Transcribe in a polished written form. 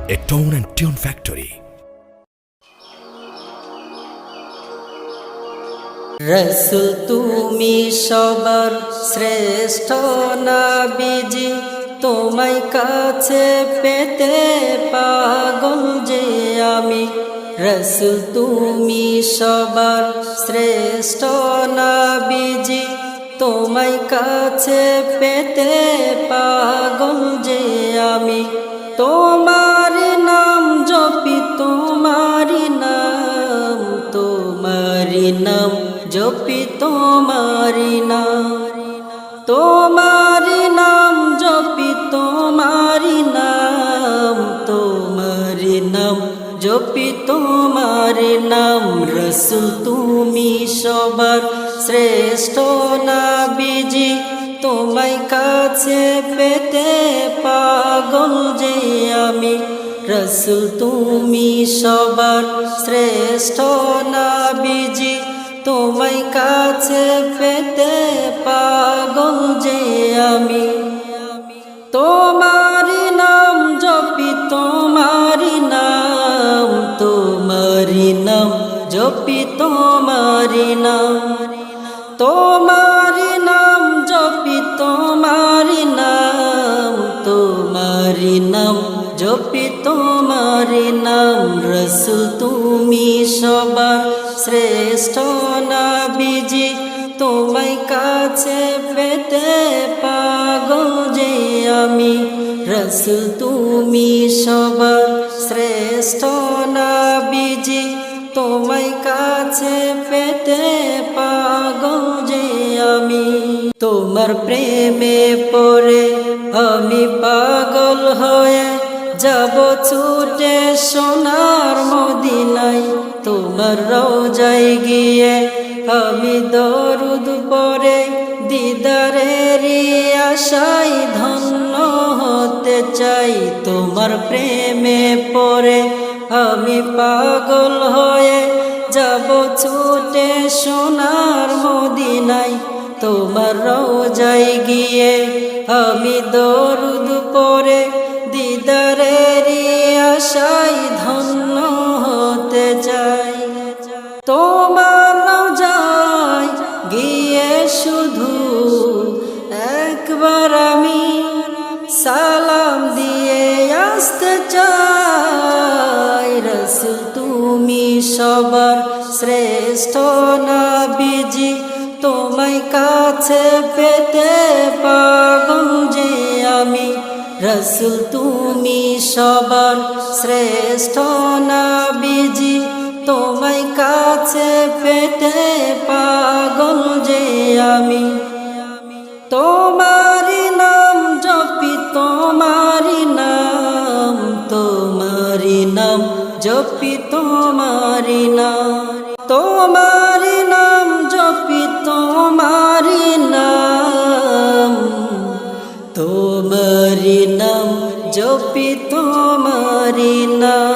a tone and tune factory. রসুল তুমি সবার শ্রেষ্ঠ নবীজি, তোমায় কাছে পেতে পাগল যে আমি। রসুল তুমি সবার শ্রেষ্ঠ নবীজি, তোমায় কাছে পেতে পাগল যে আমি। তোমার নাম জপি, তোমার নাম, তোমার নাম জপি, তোমার নাম, তোমার নাম জপি, তোমার নাম, তোমার নাম জপি, তোমার নাম। রসুল তুমি সবার শ্রেষ্ঠ নবীজি, তোমায় কাছে পেতে পাগল যে আমি। রসুল তুমি সবার শ্রেষ্ঠ নবীজি, তোমায় কাছে পেতে পাগল যে আমি। তোমার নাম জপি, তোমার নাম, তোমার নাম জপি, তোমার নাম, তোমার নাম জপি, তোমার নাম, তোমার নাম জপি, তোমার নাম। রসুল তুমি সবার শ্রেষ্ঠ নবীজি, তোমায় কাছে পেতে পাগল যে আমি। রসুল তুমি সবার শ্রেষ্ঠ নবীজি, তোমায় কাছে পেতে পাগল যে আমি। তোমার প্রেমে পড়ে আমি পাগল হয়ে যাব ছুটে সোনার মদিনায়। তোমার রওজায় গিয়ে আমি দরুদ পড়ে দিদারের আশায় ধন্য হতে চাই। তোমার প্রেমে পড়ে আমি পাগল হয়ে যাব ছুটে সোনার মদিনায়। তোমার রওজায় গিয়ে আমি দরুদ পড়ে দিদারের আশায় ধন্য হতে চাই। তোমার রওজায় গিয়ে শুধু একবার আমি সালাম দিয়ে আসতে চাই। রসুল তুমি সবার শ্রেষ্ঠ নবীজি, তোমায় কাছে পেতে পাগল যে আমি। রসুল তুমি সবার শ্রেষ্ঠ নবীজি, তোমায় কাছে পেতে পাগল যে আমি। তোমার নাম জপি, তোমার নাম, তোমার নাম জপি, তোমার নাম, তোমার নাম জপি, তোমার নাম, তোমার নাম জপি, তোমার নাম।